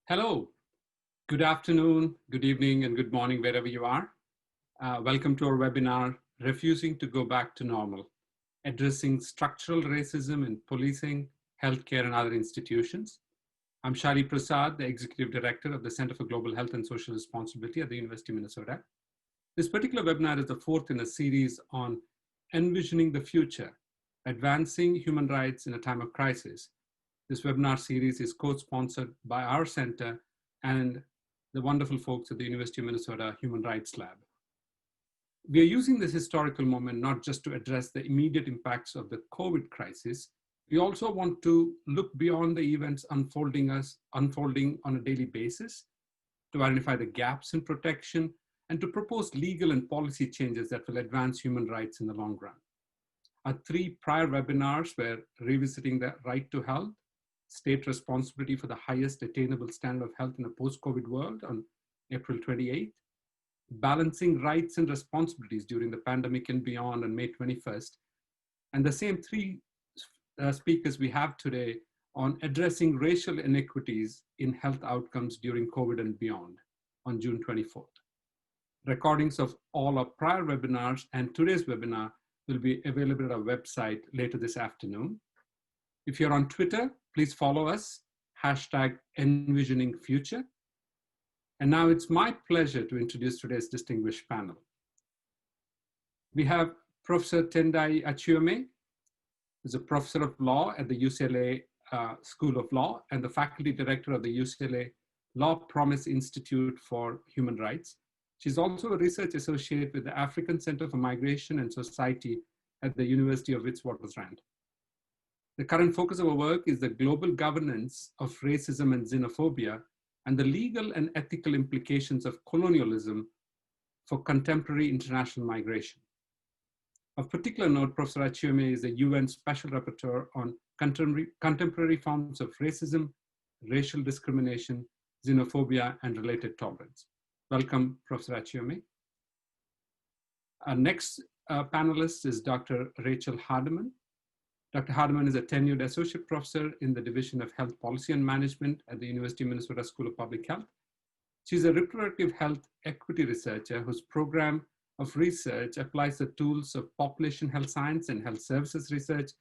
Hello, good afternoon, good evening, and good morning, wherever you are. Welcome to our webinar, Refusing to Go Back to Normal, Addressing Structural Racism in Policing, Healthcare, and Other Institutions. I'm Shailey Prasad, the Executive Director of the Center for Global Health and Social Responsibility at the University of Minnesota. This particular webinar is the fourth in a series on envisioning the future, advancing human rights in a time of crisis. This webinar series is co-sponsored by our center and the wonderful folks at the University of Minnesota Human Rights Lab. We are using this historical moment not just to address the immediate impacts of the COVID crisis, we also want to look beyond the events unfolding on a daily basis, to identify the gaps in protection, and to propose legal and policy changes that will advance human rights in the long run. Our three prior webinars were revisiting the right to health, state responsibility for the highest attainable standard of health in a post-COVID world on April 28th, balancing rights and responsibilities during the pandemic and beyond on May 21st, and the same three speakers we have today on addressing racial inequities in health outcomes during COVID and beyond on June 24th. Recordings of all our prior webinars and today's webinar will be available at our website later this afternoon. If you're on Twitter, please follow us, #EnvisioningFuture. And now it's my pleasure to introduce today's distinguished panel. We have Professor Tendayi Achiume, who's a professor of law at the UCLA School of Law and the faculty director of the UCLA Law Promise Institute for Human Rights. She's also a research associate with the African Center for Migration and Society at the University of Witwatersrand. The current focus of our work is the global governance of racism and xenophobia and the legal and ethical implications of colonialism for contemporary international migration. Of particular note, Professor Achiume is a UN Special Rapporteur on contemporary forms of racism, racial discrimination, xenophobia, and related tolerance. Welcome, Professor Achiume. Our next panelist is Dr. Racial Hardeman. Dr. Hardeman is a tenured associate professor in the Division of Health Policy and Management at the University of Minnesota School of Public Health. She's a reproductive health equity researcher whose program of research applies the tools of population health science and health services research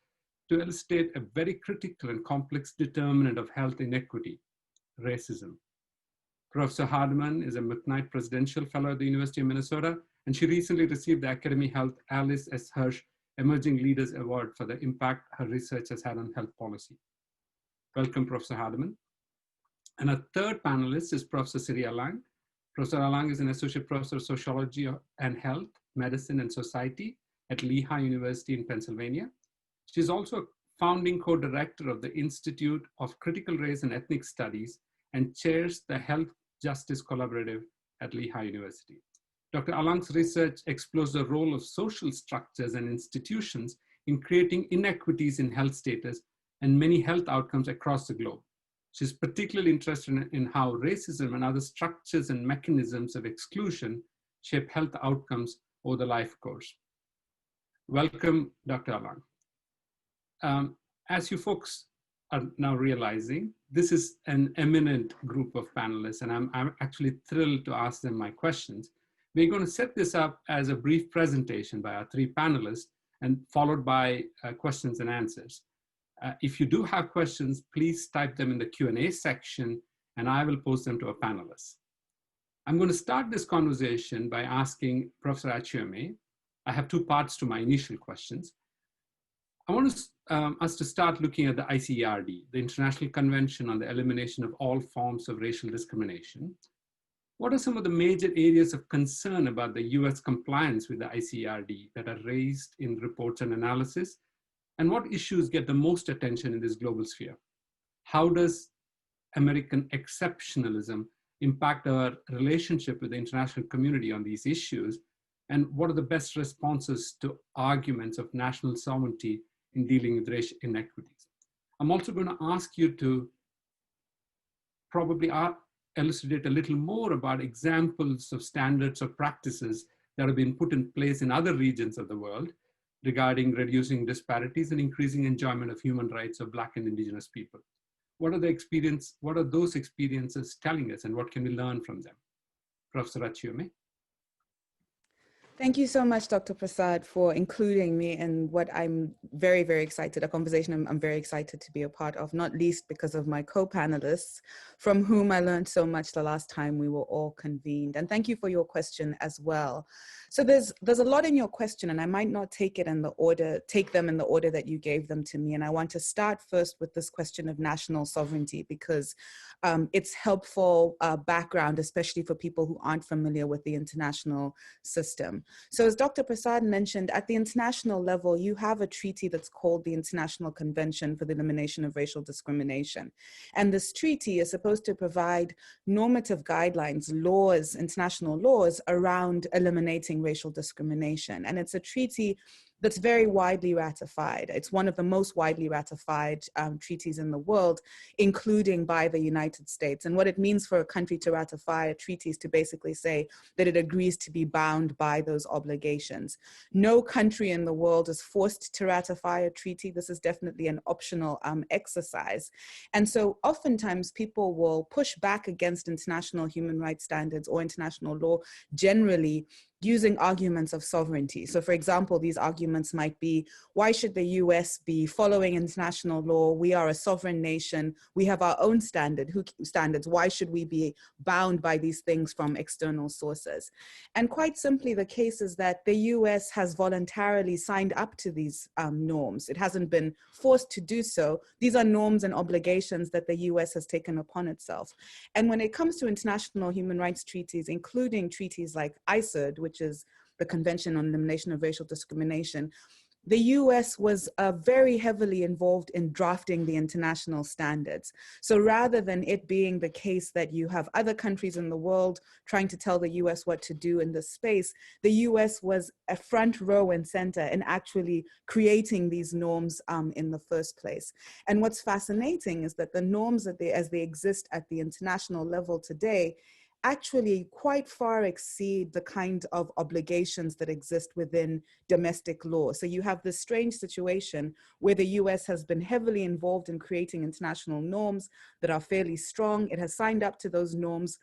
to illustrate a very critical and complex determinant of health inequity, racism. Professor Hardeman is a McKnight Presidential Fellow at the University of Minnesota, and she recently received the Academy Health Alice S. Hirsch Emerging Leaders Award for the impact her research has had on health policy. Welcome, Professor Hardeman. And our third panelist is Professor Sirry Alang. Professor Alang is an associate professor of sociology and health, medicine, and society at Lehigh University in Pennsylvania. She's also a founding co-director of the Institute of Critical Race and Ethnic Studies and chairs the Health Justice Collaborative at Lehigh University. Dr. Alang's research explores the role of social structures and institutions in creating inequities in health status and many health outcomes across the globe. She's particularly interested in how racism and other structures and mechanisms of exclusion shape health outcomes over the life course. Welcome, Dr. Alang. As you folks are now realizing, this is an eminent group of panelists, and I'm actually thrilled to ask them my questions. We're going to set this up as a brief presentation by our three panelists and followed by questions and answers. If you do have questions, please type them in the Q&A section and I will post them to our panelists. I'm going to start this conversation by asking Professor Achiume. I have two parts to my initial questions. I want us to start looking at the ICERD, the International Convention on the Elimination of All Forms of Racial Discrimination. What are some of the major areas of concern about the US compliance with the ICERD that are raised in reports and analysis? And what issues get the most attention in this global sphere? How does American exceptionalism impact our relationship with the international community on these issues? And what are the best responses to arguments of national sovereignty in dealing with racial inequities? I'm also going to ask you to probably elucidate a little more about examples of standards or practices that have been put in place in other regions of the world regarding reducing disparities and increasing enjoyment of human rights of Black and Indigenous people. what are those experiences telling us, and what can we learn from them? Professor Achiume. Thank you so much, Dr. Prasad, for including me in what I'm very, very excited, a conversation I'm very excited to be a part of, not least because of my co-panelists, from whom I learned so much the last time we were all convened. And thank you for your question as well. So there's a lot in your question, and I might not take them in the order that you gave them to me. And I want to start first with this question of national sovereignty, because it's helpful background, especially for people who aren't familiar with the international system. So as Dr. Prasad mentioned, at the international level, you have a treaty that's called the International Convention for the Elimination of Racial Discrimination. And this treaty is supposed to provide normative guidelines, laws, international laws around eliminating racial discrimination. And it's a treaty that's very widely ratified. It's one of the most widely ratified treaties in the world, including by the United States. And what it means for a country to ratify a treaty is to basically say that it agrees to be bound by those obligations. No country in the world is forced to ratify a treaty. This is definitely an optional exercise. And so oftentimes people will push back against international human rights standards or international law generally, using arguments of sovereignty. So for example, these arguments might be, why should the US be following international law? We are a sovereign nation. We have our own standards. Why should we be bound by these things from external sources? And quite simply, the case is that the US has voluntarily signed up to these norms. It hasn't been forced to do so. These are norms and obligations that the US has taken upon itself. And when it comes to international human rights treaties, including treaties like ICERD, which is the Convention on Elimination of Racial Discrimination, the US was very heavily involved in drafting the international standards. So rather than it being the case that you have other countries in the world trying to tell the US what to do in this space, the US was a front row and center in actually creating these norms in the first place. And what's fascinating is that the norms as they exist at the international level today actually quite far exceed the kind of obligations that exist within domestic law. So you have this strange situation where the US has been heavily involved in creating international norms that are fairly strong. It has signed up to those norms,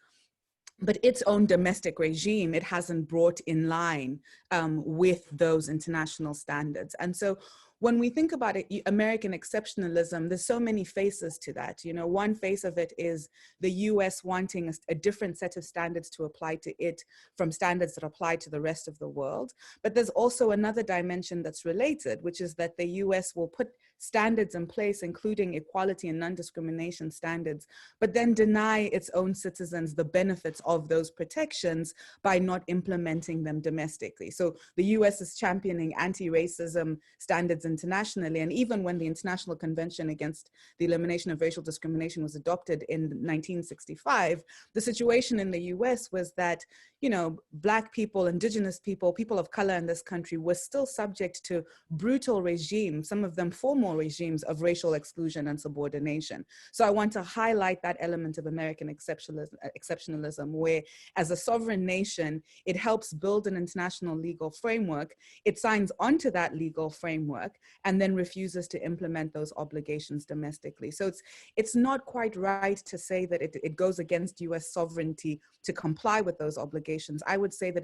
but its own domestic regime, it hasn't brought in line with those international standards. And so when we think about it, American exceptionalism, there's so many faces to that. You know, one face of it is the US wanting a different set of standards to apply to it from standards that apply to the rest of the world. But there's also another dimension that's related, which is that the US will put standards in place, including equality and non-discrimination standards, but then deny its own citizens the benefits of those protections by not implementing them domestically. So the US is championing anti-racism standards internationally, and even when the International Convention against the Elimination of Racial Discrimination was adopted in 1965, the situation in the US was that, you know, Black people, Indigenous people, people of color in this country were still subject to brutal regimes, some of them formal regimes of racial exclusion and subordination. So I want to highlight that element of American exceptionalism, where as a sovereign nation, it helps build an international legal framework, it signs onto that legal framework, and then refuses to implement those obligations domestically. So it's not quite right to say that it goes against US sovereignty to comply with those obligations. I would say that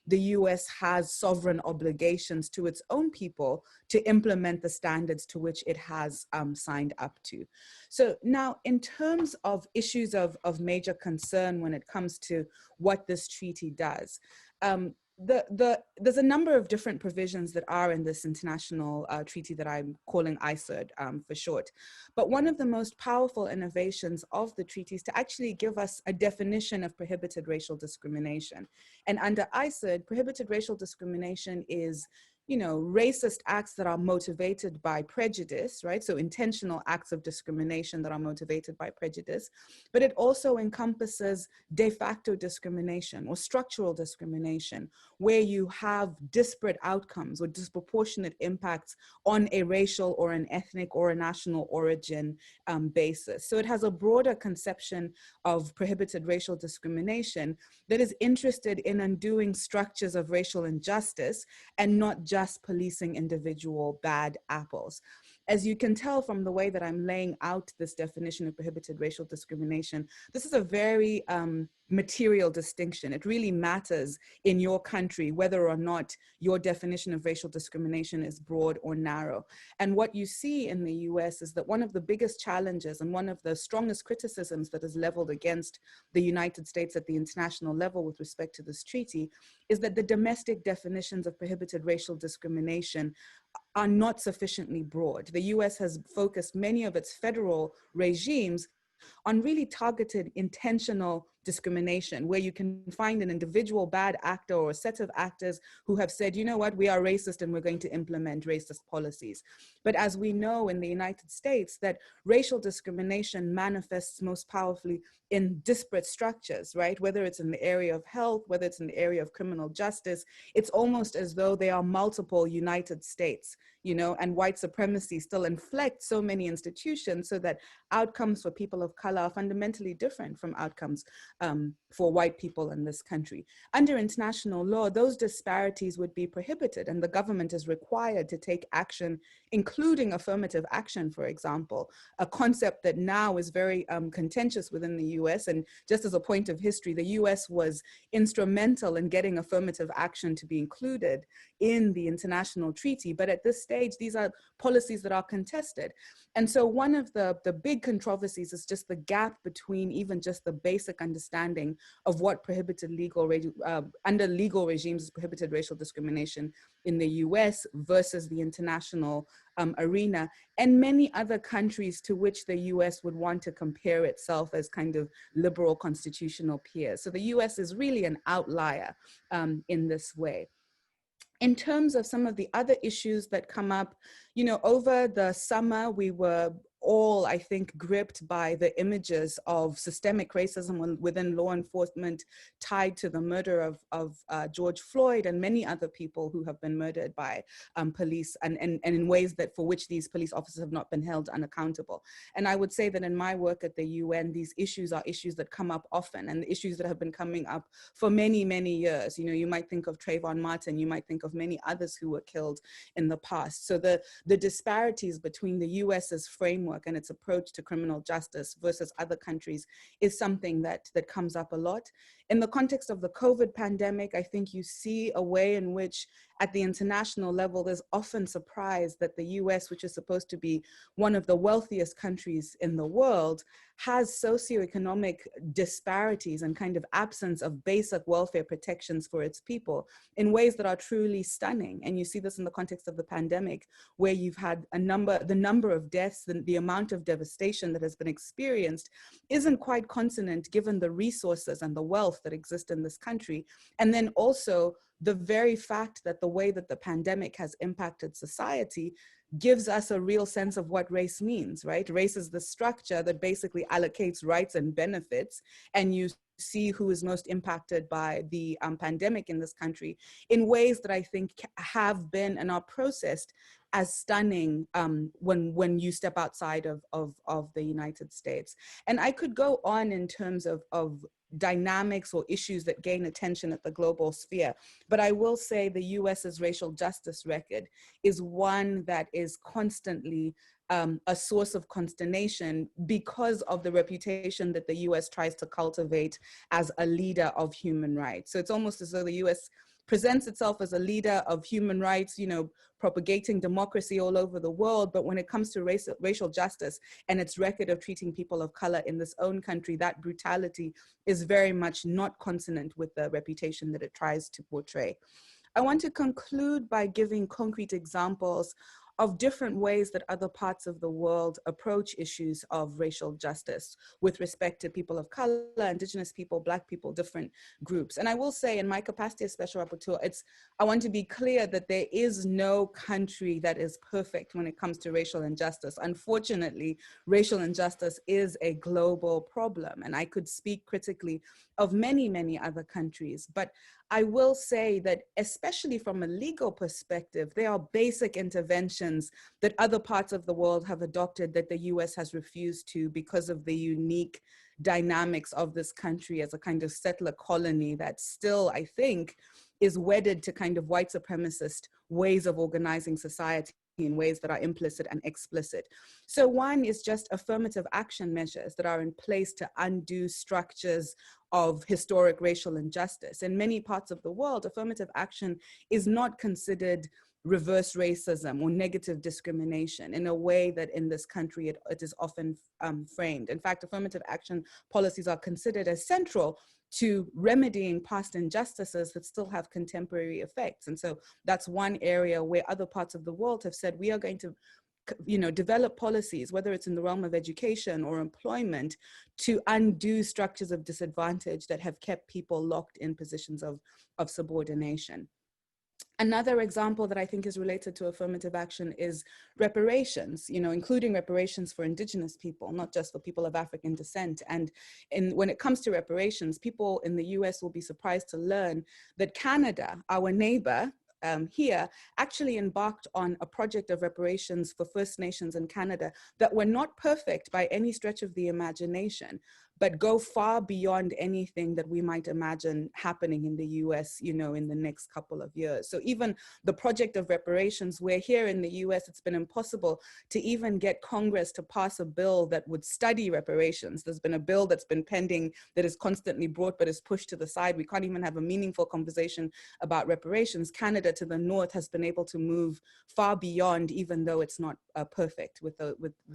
the US has sovereign obligations to its own people to implement the standards to which it has signed up to. So now, in terms of issues of major concern when it comes to what this treaty does, there's a number of different provisions that are in this international treaty that I'm calling ICERD for short. But one of the most powerful innovations of the treaty is to actually give us a definition of prohibited racial discrimination. And under ICERD, prohibited racial discrimination is, you know, racist acts that are motivated by prejudice, right? So intentional acts of discrimination that are motivated by prejudice, but it also encompasses de facto discrimination or structural discrimination, where you have disparate outcomes or disproportionate impacts on a racial or an ethnic or a national origin basis. So it has a broader conception of prohibited racial discrimination that is interested in undoing structures of racial injustice and not just policing individual bad apples. as you can tell from the way that I'm laying out this definition of prohibited racial discrimination, this is a very material distinction. It really matters in your country whether or not your definition of racial discrimination is broad or narrow. And what you see in the US is that one of the biggest challenges and one of the strongest criticisms that is leveled against the United States at the international level with respect to this treaty is that the domestic definitions of prohibited racial discrimination are not sufficiently broad. The US has focused many of its federal regimes on really targeted intentional discrimination, where you can find an individual bad actor or a set of actors who have said, you know what, we are racist and we're going to implement racist policies. But as we know in the United States, that racial discrimination manifests most powerfully in disparate structures, right? Whether it's in the area of health, whether it's in the area of criminal justice, it's almost as though there are multiple United States, you know, and white supremacy still inflects so many institutions so that outcomes for people of color are fundamentally different from outcomes for white people in this country. Under international law, those disparities would be prohibited, and the government is required to take action, including affirmative action, for example, a concept that now is very contentious within the US. And just as a point of history, the US was instrumental in getting affirmative action to be included in the international treaty. But at this stage, these are policies that are contested. And so one of the big controversies is just the gap between even just the basic understanding of what prohibited under legal regimes is prohibited racial discrimination in the US versus the international arena, and many other countries to which the US would want to compare itself as kind of liberal constitutional peers. So the US is really an outlier in this way. In terms of some of the other issues that come up, you know, over the summer, we were all, I think, gripped by the images of systemic racism within law enforcement tied to the murder of George Floyd and many other people who have been murdered by police and in ways that for which these police officers have not been held unaccountable. And I would say that in my work at the UN, these issues are issues that come up often and issues that have been coming up for many, many years. You know, you might think of Trayvon Martin, you might think of many others who were killed in the past. So the disparities between the US's framework and its approach to criminal justice versus other countries is something that comes up a lot. In the context of the COVID pandemic, I think you see a way in which at the international level, there's often surprise that the US, which is supposed to be one of the wealthiest countries in the world, has socioeconomic disparities and kind of absence of basic welfare protections for its people in ways that are truly stunning. And you see this in the context of the pandemic, where you've had the number of deaths, the amount of devastation that has been experienced isn't quite consonant given the resources and the wealth that exist in this country. And then also the very fact that the way that the pandemic has impacted society gives us a real sense of what race means, right? Race is the structure that basically allocates rights and benefits, and you see who is most impacted by the pandemic in this country in ways that I think have been and are processed as stunning when you step outside of the United States. And I could go on in terms of dynamics or issues that gain attention at the global sphere. But I will say the US's racial justice record is one that is constantly a source of consternation because of the reputation that the US tries to cultivate as a leader of human rights. So it's almost as though the US presents itself as a leader of human rights, you know, propagating democracy all over the world. But when it comes to racial justice and its record of treating people of color in this own country, that brutality is very much not consonant with the reputation that it tries to portray. I want to conclude by giving concrete examples of different ways that other parts of the world approach issues of racial justice with respect to people of color, indigenous people, Black people, different groups. And I will say in my capacity as Special Rapporteur, I want to be clear that there is no country that is perfect when it comes to racial injustice. Unfortunately, racial injustice is a global problem. And I could speak critically of many, many other countries. But I will say that especially from a legal perspective, there are basic interventions that other parts of the world have adopted that the US has refused to because of the unique dynamics of this country as a kind of settler colony that still, I think, is wedded to kind of white supremacist ways of organizing society in ways that are implicit and explicit. So one is just affirmative action measures that are in place to undo structures of historic racial injustice. In many parts of the world, affirmative action is not considered reverse racism or negative discrimination in a way that in this country it is often framed. In fact, affirmative action policies are considered as central to remedying past injustices that still have contemporary effects. And so that's one area where other parts of the world have said, we are going to develop policies, whether it's in the realm of education or employment, to undo structures of disadvantage that have kept people locked in positions of subordination. Another example that I think is related to affirmative action is reparations, including reparations for Indigenous people, not just for people of African descent. And when it comes to reparations, people in the US will be surprised to learn that Canada, our neighbor, here actually embarked on a project of reparations for First Nations in Canada that were not perfect by any stretch of the imagination, but go far beyond anything that we might imagine happening in the US, in the next couple of years. So even the project of reparations, where here in the US, it's been impossible to even get Congress to pass a bill that would study reparations. There's been a bill that's been pending that is constantly brought, but is pushed to the side. We can't even have a meaningful conversation about reparations. Canada to the north has been able to move far beyond, even though it's not perfect with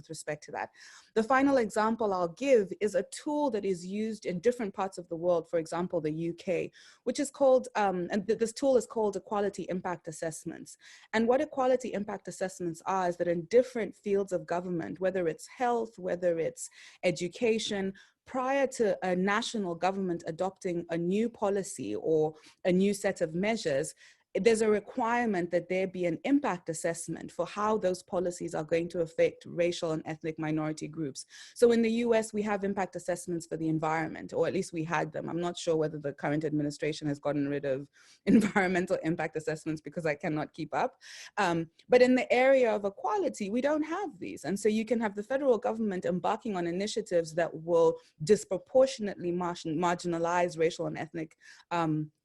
respect to that. The final example I'll give is a tool that is used in different parts of the world, for example, the UK, which is called, and this tool is called equality impact assessments. And what equality impact assessments are is that in different fields of government, whether it's health, whether it's education, prior to a national government adopting a new policy or a new set of measures, there's a requirement that there be an impact assessment for how those policies are going to affect racial and ethnic minority groups. So in the US, we have impact assessments for the environment, or at least we had them. I'm not sure whether the current administration has gotten rid of environmental impact assessments because I cannot keep up. But in the area of equality, we don't have these. And so you can have the federal government embarking on initiatives that will disproportionately marginalize racial and ethnic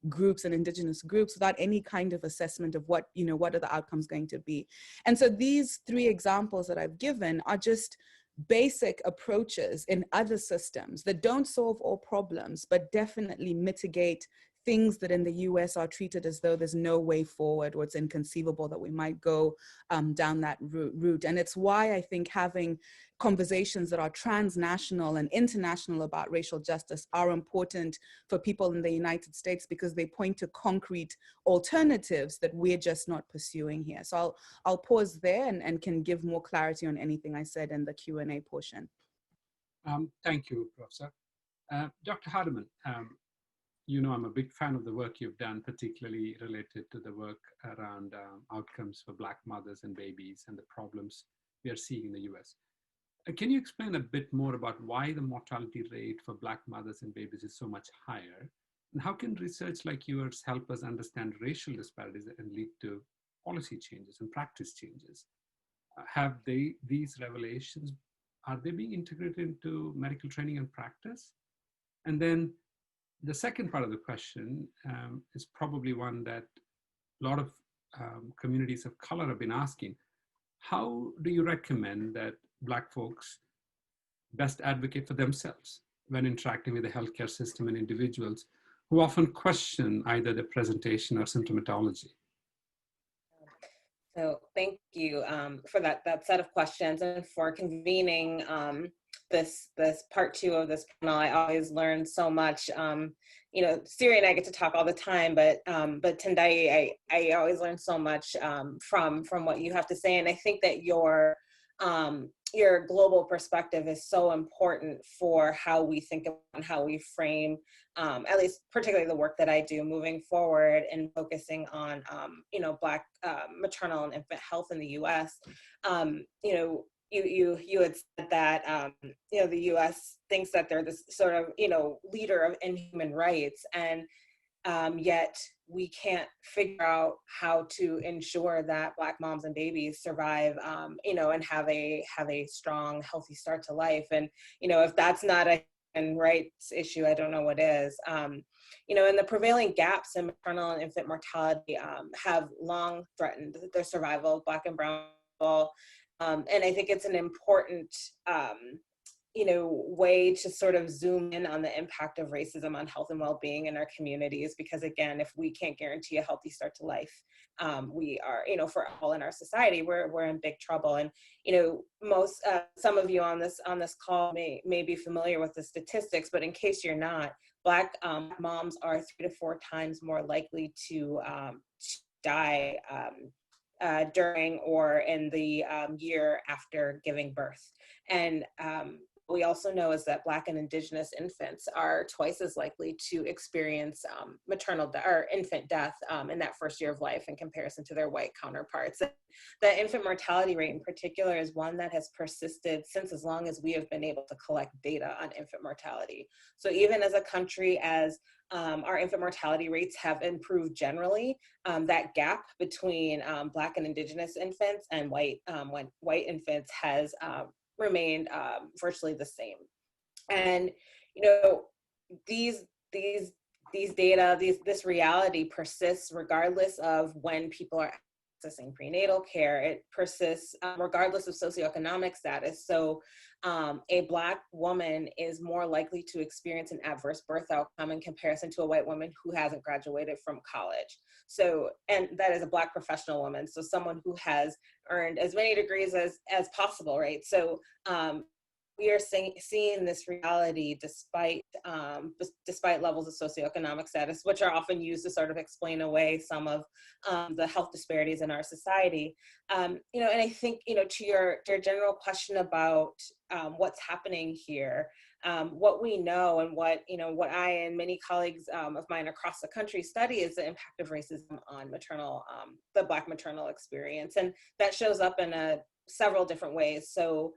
groups and Indigenous groups without any kind of assessment of what are the outcomes going to be. And so these three examples that I've given are just basic approaches in other systems that don't solve all problems, but definitely mitigate things that in the US are treated as though there's no way forward, or it's inconceivable that we might go down that route. And it's why I think having conversations that are transnational and international about racial justice are important for people in the United States, because they point to concrete alternatives that we're just not pursuing here. So I'll pause there and can give more clarity on anything I said in the Q&A portion. Thank you, Professor. Dr. Hardeman, I'm a big fan of the work you've done, particularly related to the work around outcomes for Black mothers and babies and the problems we are seeing in the US. Can you explain a bit more about why the mortality rate for Black mothers and babies is so much higher? And how can research like yours help us understand racial disparities and lead to policy changes and practice changes? Have these revelations, are they being integrated into medical training and practice? And then the second part of the question is probably one that a lot of communities of color have been asking. How do you recommend that Black folks best advocate for themselves when interacting with the healthcare system and individuals who often question either the presentation or symptomatology? So thank you for that set of questions and for convening this part two of this panel. I always learn so much. Sirry and I get to talk all the time, but Tendayi, I always learn so much from what you have to say, and I think that your global perspective is so important for how we think about and how we frame, at least particularly the work that I do moving forward and focusing on, Black maternal and infant health in the U.S. You had said that, the U.S. thinks that they're this sort of, leader in human rights, and yet we can't figure out how to ensure that Black moms and babies survive, and have a strong, healthy start to life. And, if that's not a human rights issue, I don't know what is. And the prevailing gaps in maternal and infant mortality have long threatened the survival of Black and brown And I think it's an important, way to sort of zoom in on the impact of racism on health and well-being in our communities, because again, if we can't guarantee a healthy start to life, we are, for all in our society, we're in big trouble. And, some of you on this call may be familiar with the statistics, but in case you're not, Black moms are 3 to 4 times more likely to die during or in the year after giving birth. And what we also know is that Black and Indigenous infants are twice as likely to experience maternal or infant death in that first year of life in comparison to their white counterparts. The infant mortality rate in particular is one that has persisted since as long as we have been able to collect data on infant mortality. So even as a country, as our infant mortality rates have improved generally, that gap between Black and Indigenous infants and white infants has remained virtually the same. And these data, this reality persists regardless of when people are accessing prenatal care. It persists regardless of socioeconomic status. So a Black woman is more likely to experience an adverse birth outcome in comparison to a white woman who hasn't graduated from college. So, and that is a Black professional woman, so someone who has earned as many degrees as possible, right? So we are seeing this reality despite levels of socioeconomic status, which are often used to sort of explain away some of the health disparities in our society. And I think, to your general question about what's happening here, what we know and what I and many colleagues of mine across the country study is the impact of racism on the Black maternal experience. And that shows up in several different ways. So,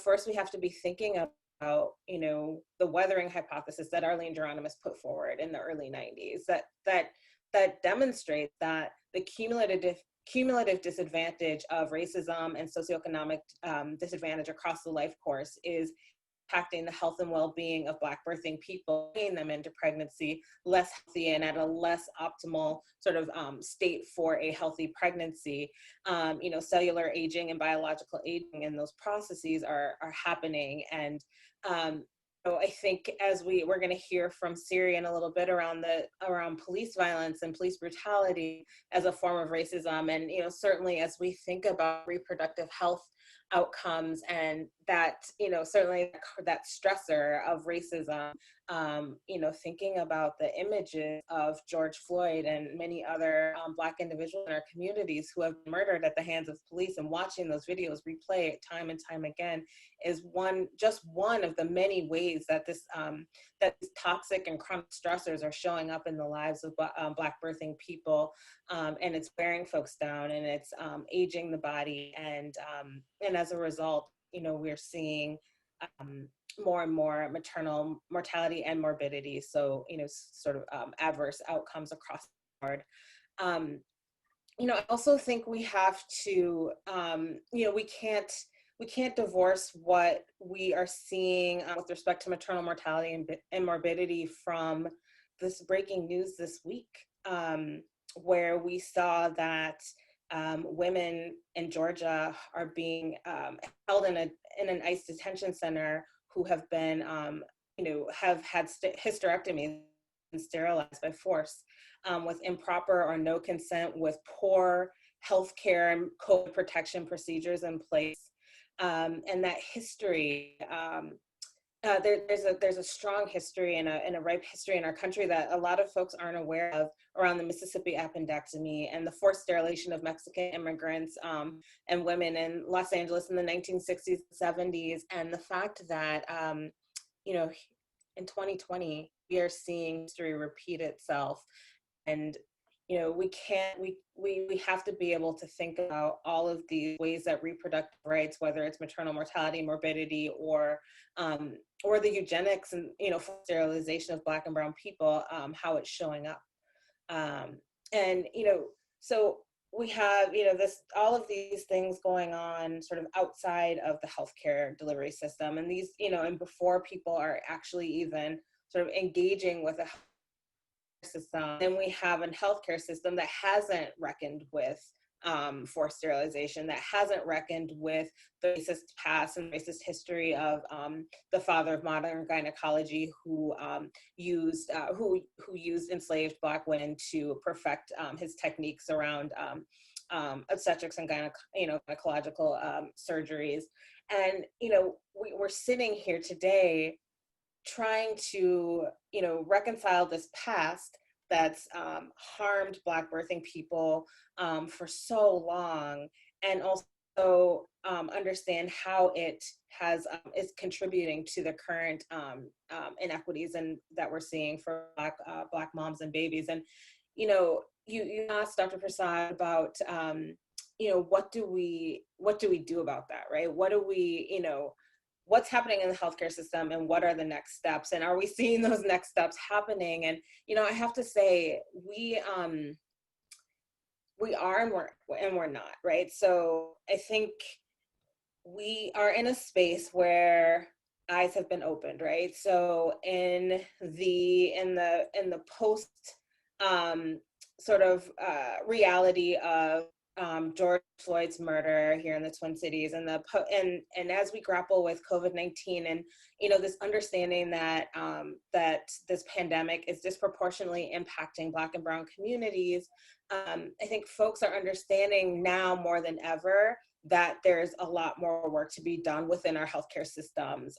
first we have to be thinking about, the weathering hypothesis that Arlene Geronimus put forward in the early 90s, that demonstrates that the cumulative disadvantage of racism and socioeconomic disadvantage across the life course is impacting the health and well-being of Black birthing people, bringing them into pregnancy less healthy and at a less optimal sort of state for a healthy pregnancy. Cellular aging and biological aging and those processes are happening. And so I think as we're going to hear from Sirry in a little bit around police violence and police brutality as a form of racism, and certainly as we think about reproductive health outcomes and that, certainly that stressor of racism, thinking about the images of George Floyd and many other Black individuals in our communities who have been murdered at the hands of police, and watching those videos replay time and time again is just one of the many ways that that these toxic and chronic stressors are showing up in the lives of Black birthing people, and it's wearing folks down, and it's aging the body, and as a result, we're seeing more and more maternal mortality and morbidity. So, sort of adverse outcomes across the board. I also think we have to, we can't divorce what we are seeing with respect to maternal mortality and morbidity from this breaking news this week, where we saw that women in Georgia are being held in an ICE detention center who have been, have had hysterectomies and sterilized by force with improper or no consent, with poor healthcare and COVID protection procedures in place. And that history, there's a strong history and a ripe history in our country that a lot of folks aren't aware of around the Mississippi appendectomy and the forced sterilization of Mexican immigrants and women in Los Angeles in the 1960s and 70s, and the fact that in 2020 we are seeing history repeat itself. And we have to be able to think about all of these ways that reproductive rights, whether it's maternal mortality, morbidity, or the eugenics and sterilization of Black and brown people, how it's showing up. So we have all of these things going on sort of outside of the healthcare delivery system, and these and before people are actually even sort of engaging with a system. Then we have a healthcare system that hasn't reckoned with forced sterilization, that hasn't reckoned with the racist past and racist history of the father of modern gynecology, who used enslaved Black women to perfect his techniques around obstetrics and gynecological surgeries. And we're sitting here today trying to reconcile this past that's harmed Black birthing people for so long, and also understand how it is contributing to the current inequities and that we're seeing for Black moms and babies. And you asked Dr. Prasad about what do we do about that, right? What's happening in the healthcare system, and what are the next steps, and are we seeing those next steps happening? And I have to say, we are and we're not, right? So I think we are in a space where eyes have been opened, right? So in the post sort of reality of George Floyd's murder here in the Twin Cities, and as we grapple with COVID-19, and this understanding that that this pandemic is disproportionately impacting Black and Brown communities, I think folks are understanding now more than ever that there's a lot more work to be done within our healthcare systems.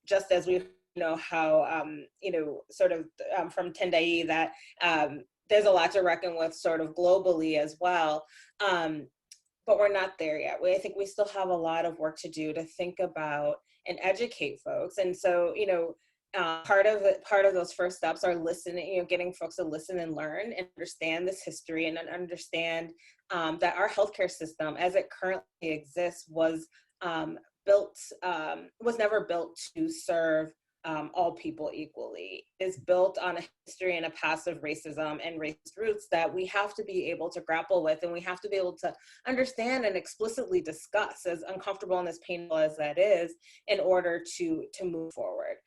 Just as we know how sort of from Tendayi that there's a lot to reckon with sort of globally as well. But we're not there yet. I think we still have a lot of work to do to think about and educate folks. And so, part of those first steps are listening, getting folks to listen and learn and understand this history, and understand that our healthcare system as it currently exists was never built to serve all people equally. It is built on a history and a past of racism and racist roots that we have to be able to grapple with, and we have to be able to understand and explicitly discuss, as uncomfortable and as painful as that is, in order to move forward.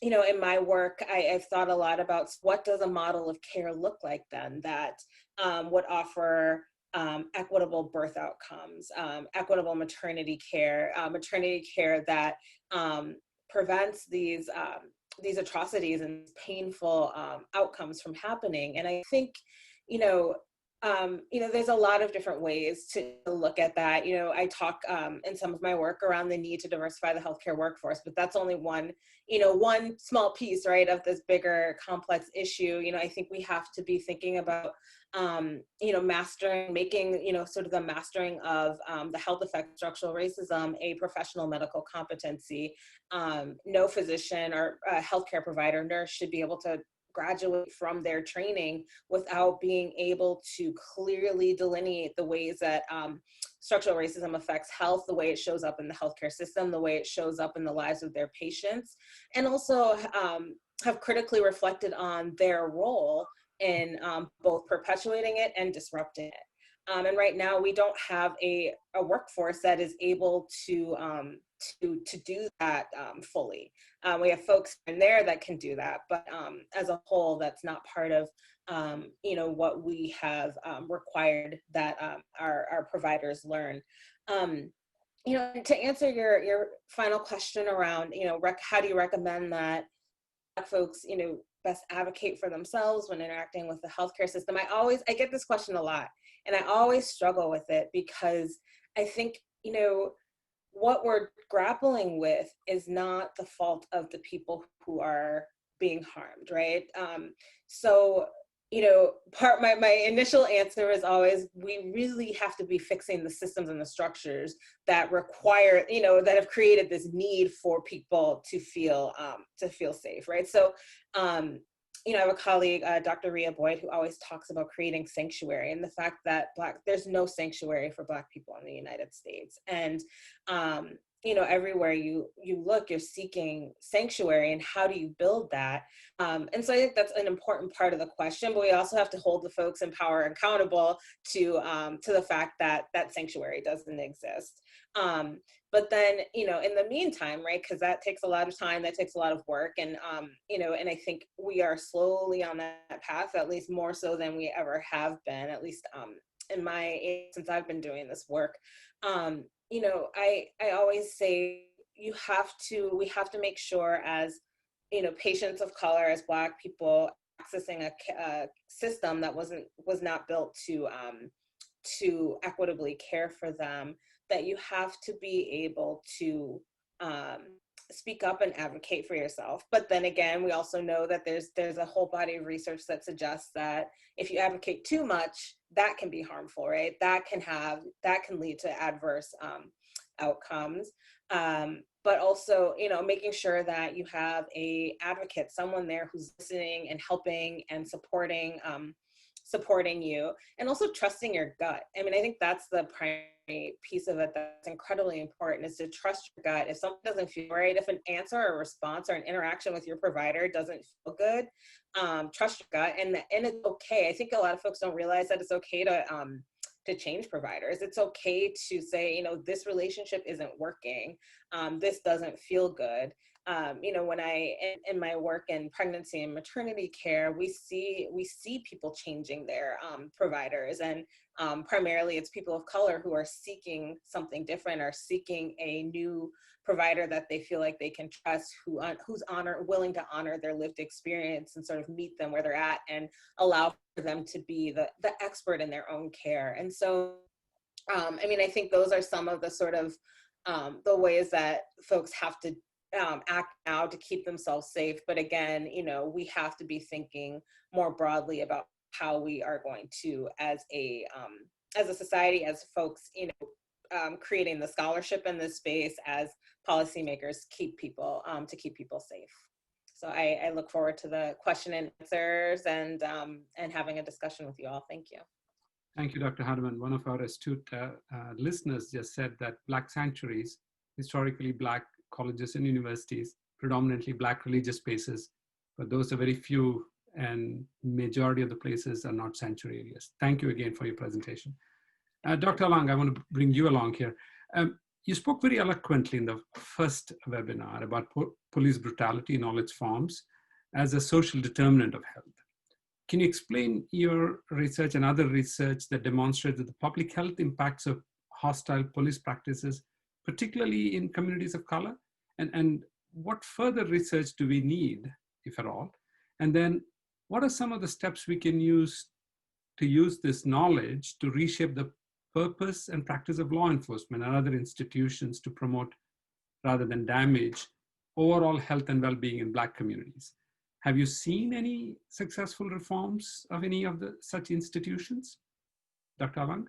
In my work, I've thought a lot about what does a model of care look like then that would offer equitable birth outcomes, equitable maternity care that prevents these atrocities and painful outcomes from happening. And I think, there's a lot of different ways to look at that. I talk in some of my work around the need to diversify the healthcare workforce, but that's only one small piece, right, of this bigger complex issue. I think we have to be thinking about making sort of the mastering of the health effects of structural racism a professional medical competency. No physician or healthcare provider, nurse should be able to graduate from their training without being able to clearly delineate the ways that structural racism affects health, the way it shows up in the healthcare system, the way it shows up in the lives of their patients, and also have critically reflected on their role in both perpetuating it and disrupting it. And right now, we don't have a workforce that is able to do that fully. We have folks in there that can do that, but as a whole, that's not part of what we have required that our providers learn. To answer your final question around how do you recommend that Black folks best advocate for themselves when interacting with the healthcare system, I get this question a lot, and I always struggle with it, because I think what we're grappling with is not the fault of the people who are being harmed, right? So my initial answer is always, we really have to be fixing the systems and the structures that require, that have created this need for people to feel safe, right? So, I have a colleague, Dr. Rhea Boyd, who always talks about creating sanctuary, and the fact that there's no sanctuary for Black people in the United States. And, everywhere you look, you're seeking sanctuary, and how do you build that? And so I think that's an important part of the question, but we also have to hold the folks in power accountable to the fact that that sanctuary doesn't exist. But then, in the meantime, right, because that takes a lot of time, that takes a lot of work, and, and I think we are slowly on that path, at least more so than we ever have been, at least since I've been doing this work, you know, I always say we have to make sure as, you know, patients of color, as Black people accessing a system that was not built to equitably care for them, that you have to be able to speak up and advocate for yourself. But then again, we also know that there's a whole body of research that suggests that if you advocate too much, that can be harmful, right? That can lead to adverse outcomes. But also, you know, making sure that you have a advocate, someone there who's listening and helping and supporting you, and also trusting your gut. I mean, I think that's the primary piece of it that's incredibly important, is to trust your gut. If something doesn't feel right, if an answer or a response or an interaction with your provider doesn't feel good, trust your gut, and it's okay. I think a lot of folks don't realize that it's okay to change providers. It's okay to say, you know, this relationship isn't working. This doesn't feel good. You know, when in my work in pregnancy and maternity care, we see people changing their providers, and primarily it's people of color who are seeking something different, or seeking a new provider that they feel like they can trust, who's willing to honor their lived experience and sort of meet them where they're at and allow for them to be the expert in their own care. And so, I mean, I think those are some of the sort of the ways that folks have to act now to keep themselves safe. But again, you know, we have to be thinking more broadly about how we are going to, as a society, as folks, you know, creating the scholarship in this space, as policymakers, keep people safe. So I look forward to the question and answers, and having a discussion with you all. Thank you. Thank you, Dr. Hardeman. One of our astute listeners just said that Black sanctuaries, historically Black colleges and universities, predominantly Black religious spaces, but those are very few, and majority of the places are not sanctuary areas. Thank you again for your presentation. Dr. Alang, I want to bring you along here. You spoke very eloquently in the first webinar about police brutality in all its forms as a social determinant of health. Can you explain your research and other research that demonstrates that the public health impacts of hostile police practices, particularly in communities of color? And what further research do we need, if at all? And then what are some of the steps we can use to use this knowledge to reshape the purpose and practice of law enforcement and other institutions to promote, rather than damage, overall health and well-being in Black communities? Have you seen any successful reforms of any of the such institutions? Dr. Alang?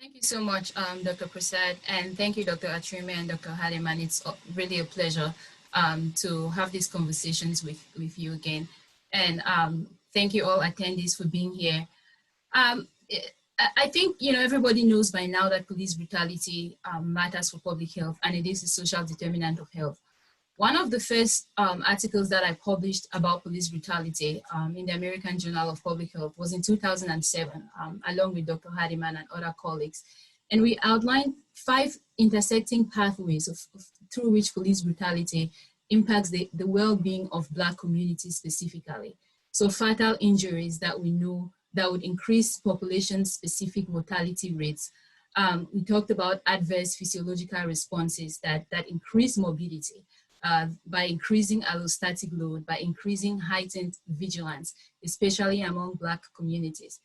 Thank you so much, Dr. Prasad, and thank you, Dr. Achiume and Dr. Hardeman. It's really a pleasure to have these conversations with you again. And thank you all attendees for being here. I think, you know, everybody knows by now that police brutality matters for public health, and it is a social determinant of health. One of the first articles that I published about police brutality in the American Journal of Public Health was in 2007, along with Dr. Hardeman and other colleagues. And we outlined 5 intersecting pathways through which police brutality impacts the well-being of Black communities specifically. So fatal injuries that we know that would increase population-specific mortality rates. We talked about adverse physiological responses that increase morbidity. By increasing allostatic load, by increasing heightened vigilance, especially among Black communities.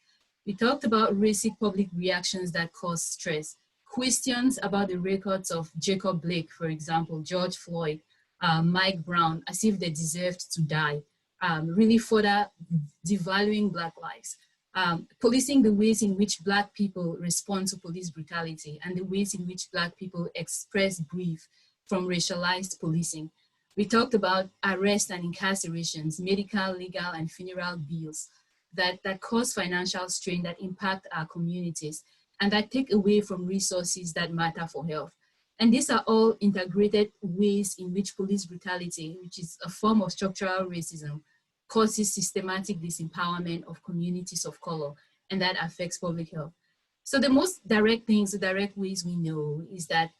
We talked about racist public reactions that cause stress, questions about the records of Jacob Blake, for example, George Floyd, Mike Brown, as if they deserved to die, really further devaluing Black lives. Policing the ways in which Black people respond to police brutality and the ways in which Black people express grief from racialized policing. We talked about arrests and incarcerations, medical, legal, and funeral bills that cause financial strain that impact our communities and that take away from resources that matter for health. And these are all integrated ways in which police brutality, which is a form of structural racism, causes systematic disempowerment of communities of color, and that affects public health. So the most direct things, the direct ways we know is that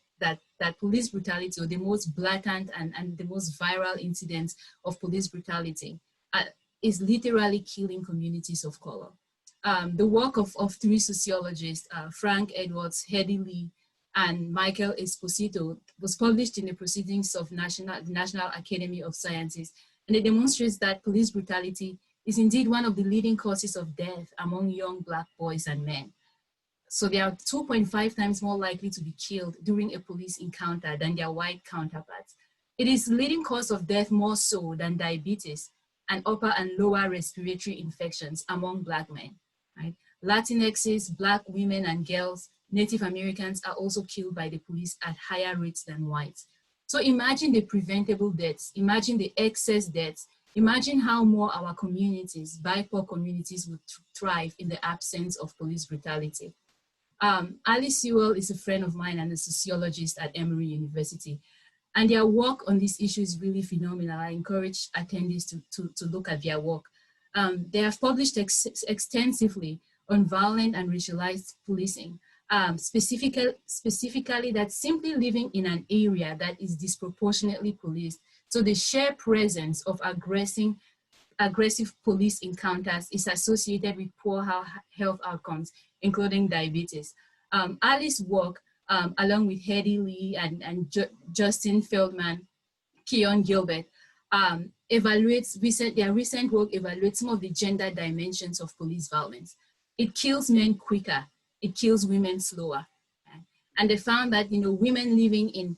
police brutality, or the most blatant and the most viral incidents of police brutality, is literally killing communities of color. the work of three sociologists, Frank Edwards, Hedy Lee, and Michael Esposito, was published in the Proceedings of the National Academy of Sciences, and it demonstrates that police brutality is indeed one of the leading causes of death among young Black boys and men. So they are 2.5 times more likely to be killed during a police encounter than their white counterparts. It is the leading cause of death more so than diabetes and upper and lower respiratory infections among Black men. Right? Latinxes, Black women and girls, Native Americans are also killed by the police at higher rates than whites. So imagine the preventable deaths, imagine the excess deaths, imagine how more our communities, BIPOC communities, would thrive in the absence of police brutality. Alice Sewell is a friend of mine and a sociologist at Emory University. And their work on this issue is really phenomenal. I encourage attendees to look at their work. They have published extensively on violent and racialized policing, specifically that simply living in an area that is disproportionately policed. So the sheer presence of aggressive police encounters is associated with poor health outcomes, including diabetes. Alice's work, along with Hedy Lee and Justin Feldman, Keon Gilbert, their recent work evaluates some of the gender dimensions of police violence. It kills men quicker, it kills women slower. And they found that women living in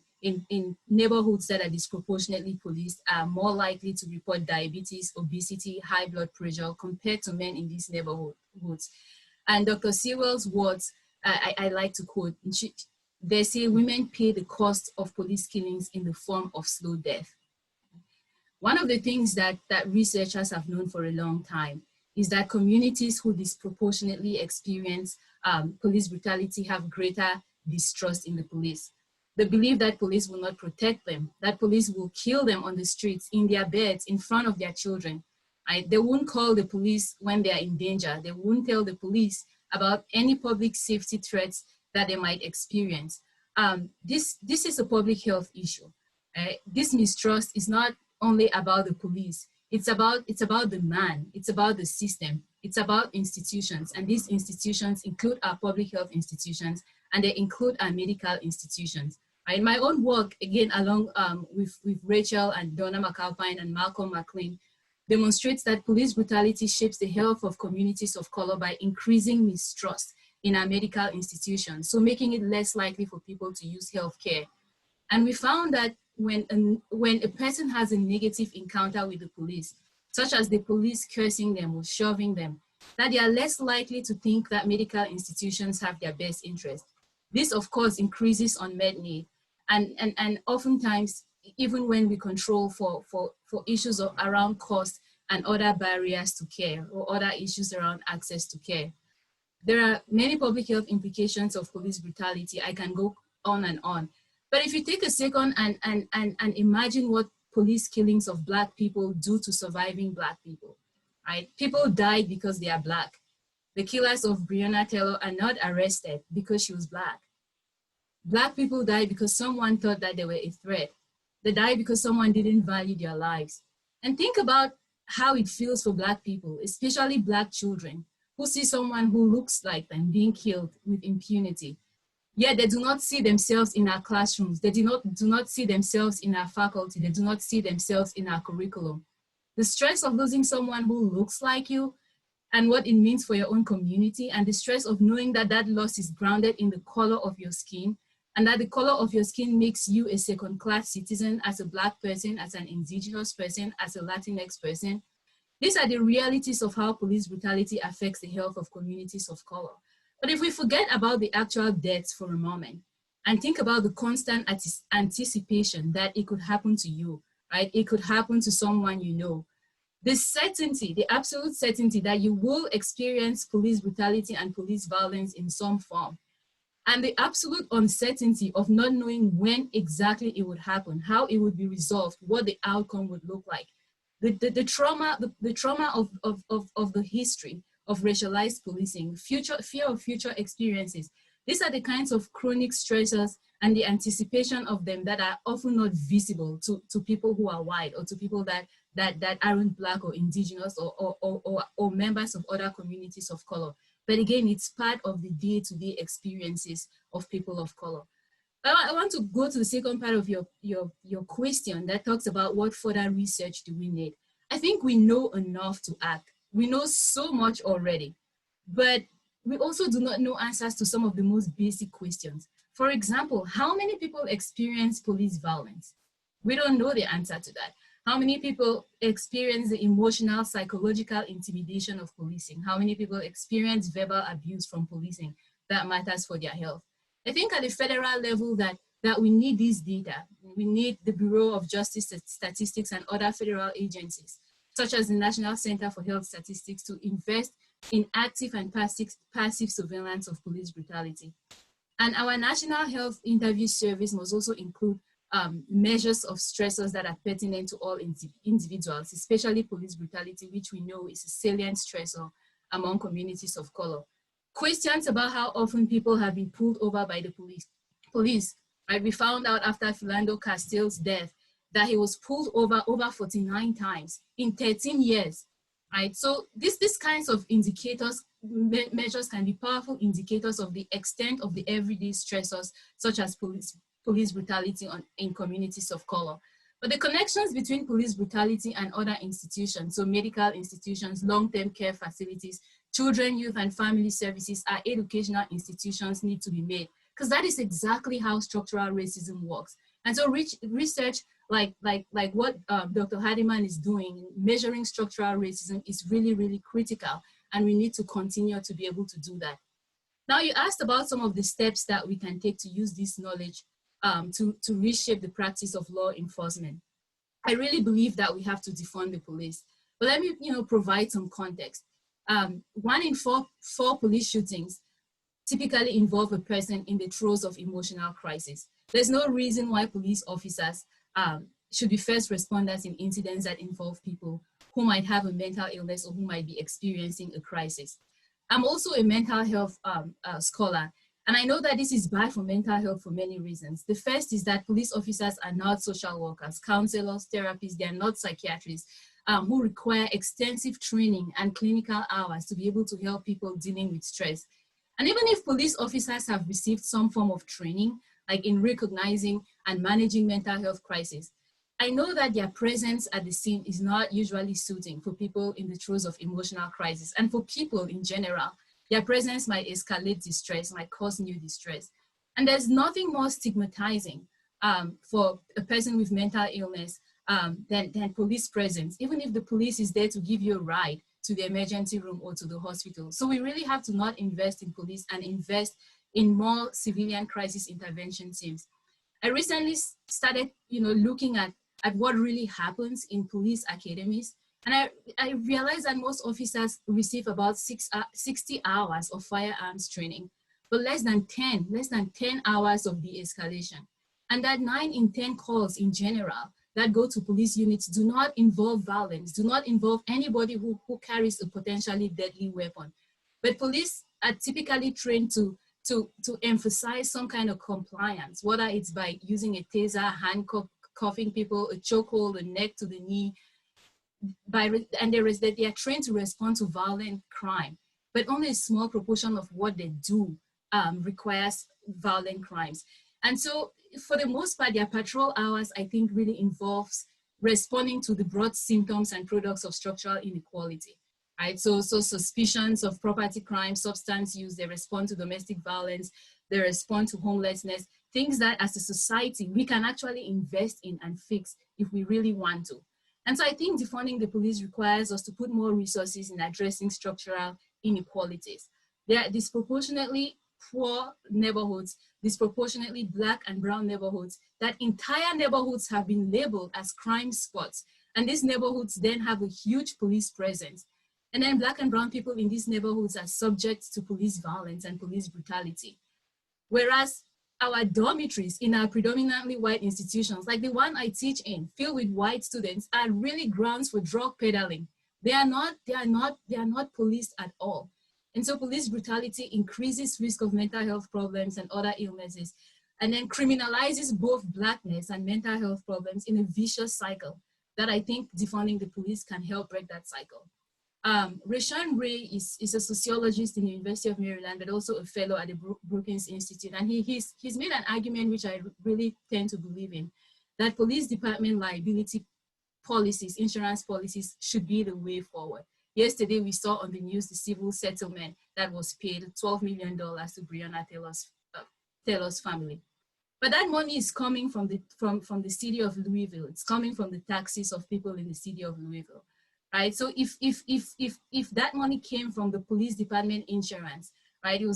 neighborhoods that are disproportionately policed are more likely to report diabetes, obesity, high blood pressure compared to men in these neighborhoods. And Dr. Sewell's words, I like to quote, they say women pay the cost of police killings in the form of slow death. One of the things that researchers have known for a long time is that communities who disproportionately experience police brutality have greater distrust in the police. They believe that police will not protect them, that police will kill them on the streets, in their beds, in front of their children. Right? They won't call the police when they are in danger. They won't tell the police about any public safety threats that they might experience. This is a public health issue. This mistrust is not only about the police. It's about the man. It's about the system. It's about institutions. And these institutions include our public health institutions, and they include our medical institutions. In my own work, again, along with Rachel and Donna McAlpine and Malcolm McLean, demonstrates that police brutality shapes the health of communities of color by increasing mistrust in our medical institutions, so making it less likely for people to use healthcare. And we found that when a person has a negative encounter with the police, such as the police cursing them or shoving them, that they are less likely to think that medical institutions have their best interest. This, of course, increases unmet need. And oftentimes, even when we control for issues around cost and other barriers to care or other issues around access to care. There are many public health implications of police brutality. I can go on and on. But if you take a second and imagine what police killings of Black people do to surviving Black people, right? People died because they are Black. The killers of Breonna Taylor are not arrested because she was Black. Black people died because someone thought that they were a threat. They died because someone didn't value their lives. And think about how it feels for Black people, especially Black children, who see someone who looks like them being killed with impunity. Yet they do not see themselves in our classrooms. They do not see themselves in our faculty. They do not see themselves in our curriculum. The stress of losing someone who looks like you and what it means for your own community, and the stress of knowing that that loss is grounded in the color of your skin, and that the color of your skin makes you a second-class citizen as a Black person, as an indigenous person, as a Latinx person. These are the realities of how police brutality affects the health of communities of color. But if we forget about the actual deaths for a moment and think about the constant anticipation that it could happen to you, right? It could happen to someone you know. The certainty, the absolute certainty that you will experience police brutality and police violence in some form, and the absolute uncertainty of not knowing when exactly it would happen, how it would be resolved, what the outcome would look like. The trauma of the history of racialized policing, fear of future experiences. These are the kinds of chronic stressors and the anticipation of them that are often not visible to people who are white or to people that that aren't Black or indigenous or members of other communities of color. But again, it's part of the day-to-day experiences of people of color. I want to go to the second part of your question that talks about what further research do we need. I think we know enough to act. We know so much already, but we also do not know answers to some of the most basic questions. For example, how many people experience police violence? We don't know the answer to that. How many people experience the emotional, psychological intimidation of policing? How many people experience verbal abuse from policing that matters for their health? I think at the federal level that we need these data. We need the Bureau of Justice Statistics and other federal agencies, such as the National Center for Health Statistics, to invest in active and passive surveillance of police brutality. And our National Health Interview Service must also include measures of stressors that are pertinent to all individuals, especially police brutality, which we know is a salient stressor among communities of color. Questions about how often people have been pulled over by the police. Right? We found out after Philando Castile's death that he was pulled over 49 times in 13 years. Right? So these kinds of indicators, measures can be powerful indicators of the extent of the everyday stressors, such as police brutality in communities of color. But the connections between police brutality and other institutions, so medical institutions, long-term care facilities, children, youth, and family services, our educational institutions need to be made, because that is exactly how structural racism works. And so research like what Dr. Hardeman is doing, measuring structural racism, is really, really critical, and we need to continue to be able to do that. Now, you asked about some of the steps that we can take to use this knowledge to reshape the practice of law enforcement. I really believe that we have to defund the police. But let me provide some context. 1 in 4 police shootings typically involve a person in the throes of emotional crisis. There's no reason why police officers should be first responders in incidents that involve people who might have a mental illness or who might be experiencing a crisis. I'm also a mental health scholar, and I know that this is bad for mental health for many reasons. The first is that police officers are not social workers, counselors, therapists, they are not psychiatrists who require extensive training and clinical hours to be able to help people dealing with stress. And even if police officers have received some form of training, like in recognizing and managing mental health crises, I know that their presence at the scene is not usually suiting for people in the throes of emotional crisis. And for people in general, their presence might escalate distress, might cause new distress. And there's nothing more stigmatizing for a person with mental illness than police presence, even if the police is there to give you a ride to the emergency room or to the hospital. So we really have to not invest in police and invest in more civilian crisis intervention teams. I recently started looking at what really happens in police academies. And I realized that most officers receive about 60 hours of firearms training, but less than 10 hours of de-escalation. And that 9 in 10 calls in general that go to police units do not involve violence, do not involve anybody who carries a potentially deadly weapon. But police are typically trained to emphasize some kind of compliance, whether it's by using a taser, handcuffing people, a chokehold, a neck to the knee, and they are trained to respond to violent crime, but only a small proportion of what they do requires violent crimes. And so for the most part, their patrol hours, I think, really involves responding to the broad symptoms and products of structural inequality, right? So suspicions of property crime, substance use, they respond to domestic violence, they respond to homelessness, things that as a society, we can actually invest in and fix if we really want to. And so I think defunding the police requires us to put more resources in addressing structural inequalities. There are disproportionately poor neighborhoods, disproportionately Black and brown neighborhoods, that entire neighborhoods have been labeled as crime spots. And these neighborhoods then have a huge police presence. And then Black and brown people in these neighborhoods are subject to police violence and police brutality. Whereas our dormitories in our predominantly white institutions, like the one I teach in, filled with white students, are really grounds for drug peddling. They are not policed at all. And so police brutality increases risk of mental health problems and other illnesses, and then criminalizes both Blackness and mental health problems in a vicious cycle that I think defunding the police can help break that cycle. Rashan Ray is a sociologist in the University of Maryland, but also a fellow at the Brookings Institute. And he's made an argument which I really tend to believe in, that police department liability policies, insurance policies should be the way forward. Yesterday, we saw on the news the civil settlement that was paid $12 million to Breonna Taylor's family. But that money is coming from the city of Louisville. It's coming from the taxes of people in the city of Louisville, right? So if that money came from the police department insurance, right, it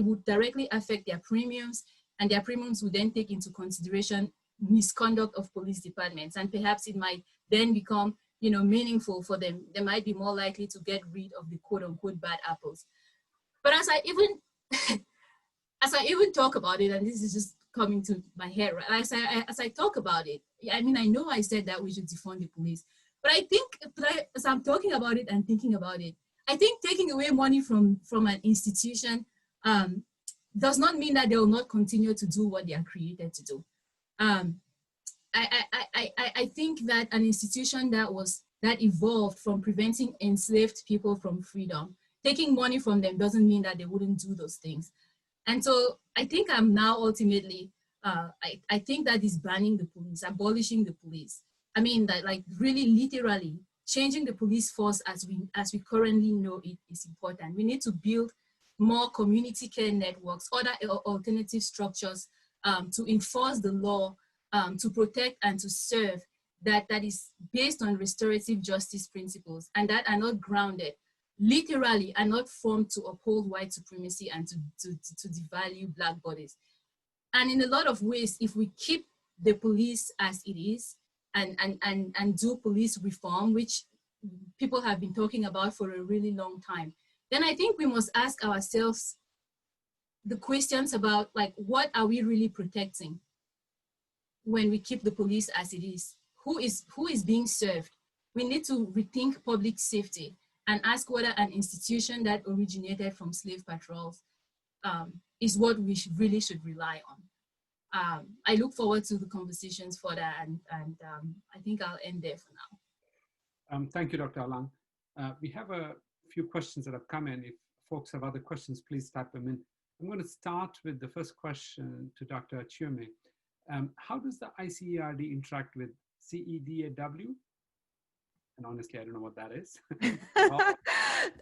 would directly affect their premiums, and their premiums would then take into consideration misconduct of police departments, and perhaps it might then become, you know, meaningful for them. They might be more likely to get rid of the quote unquote bad apples. But as I even talk about it, and this is just coming to my head, right? As I talk about it, I mean, I know I said that we should defund the police, but I think as I'm talking about it and thinking about it, I think taking away money from an institution does not mean that they will not continue to do what they are created to do. I think that an institution that evolved from preventing enslaved people from freedom, taking money from them doesn't mean that they wouldn't do those things. And so I think I'm now ultimately, I think that is banning the police, abolishing the police. I mean, that, like, really literally changing the police force as we currently know it is important. We need to build more community care networks, other alternative structures to enforce the law, to protect and to serve, that is based on restorative justice principles, and that are not grounded, literally are not formed to uphold white supremacy and to devalue Black bodies. And in a lot of ways, if we keep the police as it is and do police reform, which people have been talking about for a really long time, then I think we must ask ourselves the questions about, like, what are we really protecting when we keep the police as it is? Who is being served? We need to rethink public safety and ask whether an institution that originated from slave patrols is what we really should rely on. I look forward to the conversations further, and I think I'll end there for now. Thank you, Dr. Alang. We have a few questions that have come in. If folks have other questions, please type them in. I'm going to start with the first question to Dr. Achiume. How does the ICERD interact with CEDAW? And honestly, I don't know what that is.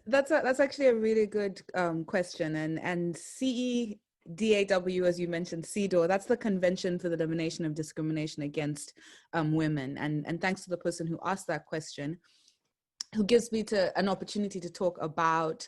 That's actually a really good question. And CEDAW, as you mentioned, CEDAW, that's the Convention for the Elimination of Discrimination Against Women. And thanks to the person who asked that question, who gives me an opportunity to talk about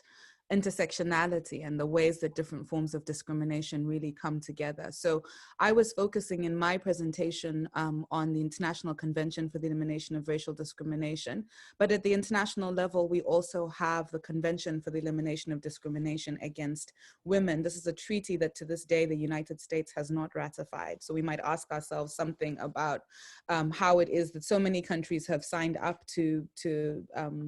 intersectionality and the ways that different forms of discrimination really come together. So I was focusing in my presentation on the International Convention for the Elimination of Racial Discrimination, but at the international level, we also have the Convention for the Elimination of Discrimination Against Women. This is a treaty that to this day, the United States has not ratified. So we might ask ourselves something about how it is that so many countries have signed up to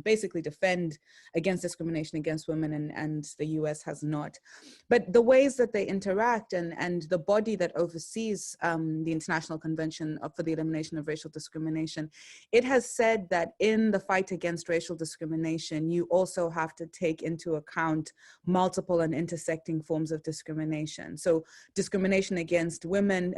basically defend against discrimination against women, and the US has not. But the ways that they interact and the body that oversees the International Convention for the Elimination of Racial Discrimination, it has said that in the fight against racial discrimination, you also have to take into account multiple and intersecting forms of discrimination. So discrimination against women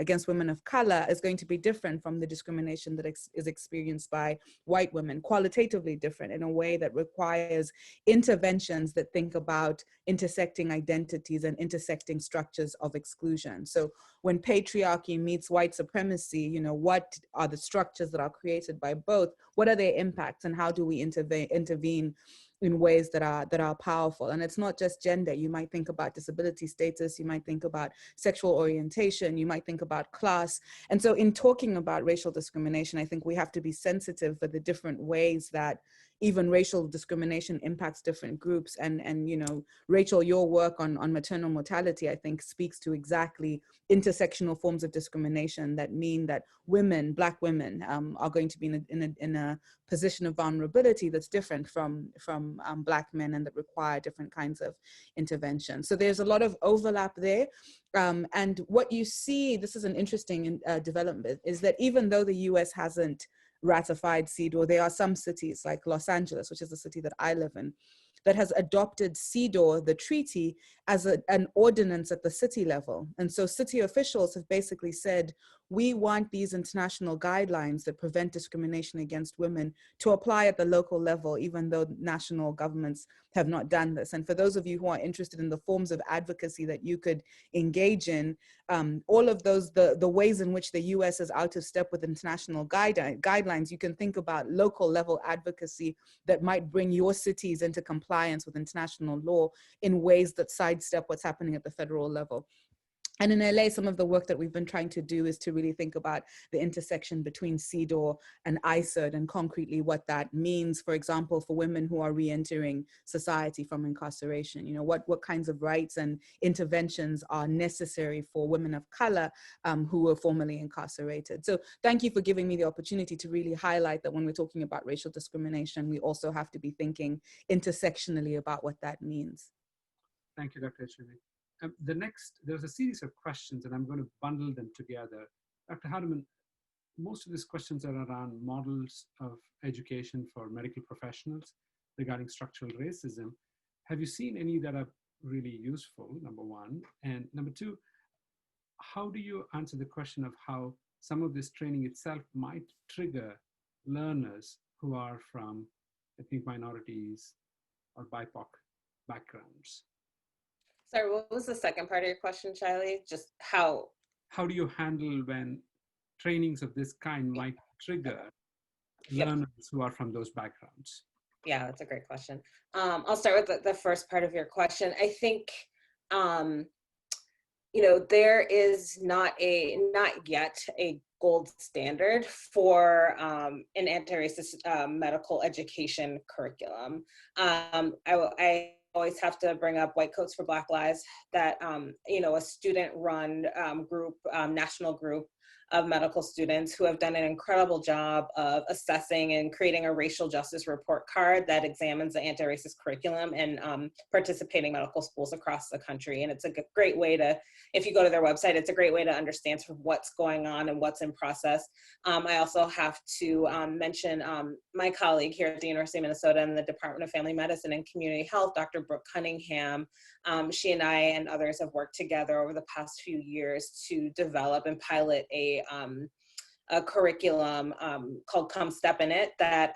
of color is going to be different from the discrimination that is experienced by white women, qualitatively different in a way that requires interventions that think about intersecting identities and intersecting structures of exclusion. So when patriarchy meets white supremacy, you know, what are the structures that are created by both? What are their impacts, and how do we intervene in ways that are powerful? And it's not just gender. You might think about disability status, you might think about sexual orientation, you might think about class. And so in talking about racial discrimination, I think we have to be sensitive for the different ways that even racial discrimination impacts different groups. And you know, Rachel, your work on maternal mortality, I think, speaks to exactly intersectional forms of discrimination that mean that women, Black women, are going to be in a position of vulnerability that's different from Black men, and that require different kinds of intervention. So there's a lot of overlap there. And what you see, this is an interesting development, is that even though the US hasn't ratified CEDAW. There are some cities like Los Angeles, which is the city that I live in, that has adopted CEDAW, the treaty, as an ordinance at the city level. And so city officials have basically said, we want these international guidelines that prevent discrimination against women to apply at the local level, even though national governments have not done this. And for those of you who are interested in the forms of advocacy that you could engage in, all of those, the ways in which the US is out of step with international guidelines, you can think about local level advocacy that might bring your cities into compliance with international law in ways that sidestep what's happening at the federal level. And in LA, some of the work that we've been trying to do is to really think about the intersection between CEDAW and ICERD and concretely what that means, for example, for women who are re-entering society from incarceration. You know, what kinds of rights and interventions are necessary for women of color who were formerly incarcerated. So thank you for giving me the opportunity to really highlight that when we're talking about racial discrimination, we also have to be thinking intersectionally about what that means. Thank you, Dr. Achiume. There's a series of questions, and I'm going to bundle them together. Dr. Hardeman, most of these questions are around models of education for medical professionals regarding structural racism. Have you seen any that are really useful, number one? And number two, how do you answer the question of how some of this training itself might trigger learners who are from ethnic minorities or BIPOC backgrounds? Sorry, what was the second part of your question, Shailey? Just how? How do you handle when trainings of this kind might trigger learners who are from those backgrounds? Yeah, that's a great question. I'll start with the first part of your question. I think, you know, there is not yet a gold standard for an anti-racist medical education curriculum. I always have to bring up White Coats for Black Lives, that, you know, a student-run group, national group of medical students who have done an incredible job of assessing and creating a racial justice report card that examines the anti-racist curriculum in participating medical schools across the country. And it's a great way to, if you go to their website, it's a great way to understand sort of what's going on and what's in process. I also have to mention my colleague here at the University of Minnesota in the Department of Family Medicine and Community Health, Dr. Brooke Cunningham. She and I and others have worked together over the past few years to develop and pilot a curriculum called Come Step in It that